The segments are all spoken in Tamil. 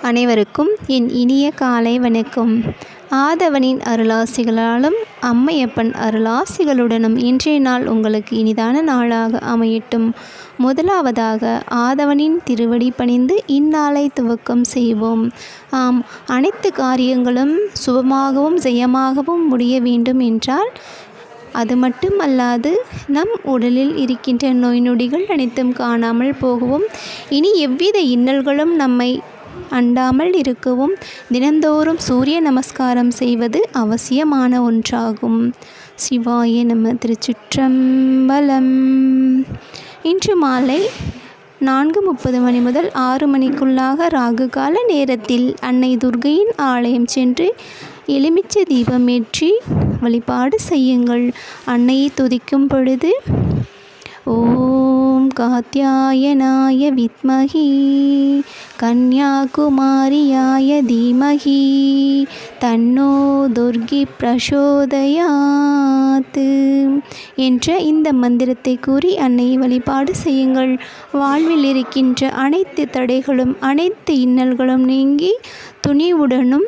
அனைவருக்கும் என் இனிய காலை வணக்கம். ஆதவனின் அருளாசிகளாலும் அம்மையப்பன் அருளாசிகளுடனும் இன்றைய நாள் உங்களுக்கு இனிதான நாளாக அமையட்டும். முதலாவதாக ஆதவனின் திருவடி பணிந்து இந்நாளை துவக்கம் செய்வோம். அனைத்து காரியங்களும் சுபமாகவும் ஜெயமாகவும் முடிய வேண்டும் என்றால் அது மட்டுமல்லாது நம் உடலில் இருக்கின்ற நோய் நொடிகள் அனைத்தும் காணாமல் போகவும், இனி எவ்வித இன்னல்களும் நம்மை அண்டாமல் இருக்கவும் தினந்தோறும் சூரிய நமஸ்காரம் செய்வது அவசியமான ஒன்றாகும். சிவாய நம. திருச்சிற்றம்பலம். இன்று மாலை 4:30 மணி முதல் 6 மணிக்குள்ளாக ராகு கால நேரத்தில் அன்னை துர்க்கையின் ஆலயம் சென்று எலுமிச்சை தீபம் ஏற்றி வழிபாடு செய்யுங்கள். அன்னையை துதிக்கும் பொழுது ஓம் காத்யாயனாய வித்மஹி கன்யாகுமாரியாய தீமஹி தன்னோ துர்கி பிரசோதயாத் என்ற இந்த மந்திரத்தை கூறி அன்னையை வழிபாடு செய்யுங்கள். வாழ்வில் இருக்கின்ற அனைத்து தடைகளும் அனைத்து இன்னல்களும் நீங்கி துணிவுடனும்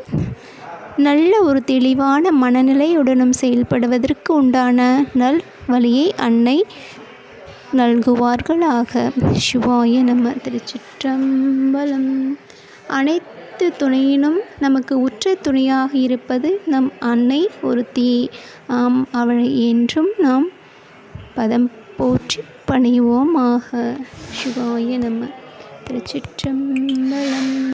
நல்ல ஒரு தெளிவான மனநிலையுடனும் செயல்படுவதற்கு உண்டான நல் வழியை அன்னை நல்குவார்களாக. சிவாய நம. திருச்சிற்றம்பலம். அனைத்து துணையினும் நமக்கு உற்ற துணையாக இருப்பது நம் அன்னை ஒருத்தியே. அவளை என்றும் நாம் பதம் போற்றி பணிவோமாக. சிவாய நம. திருச்சிற்றம்பலம்.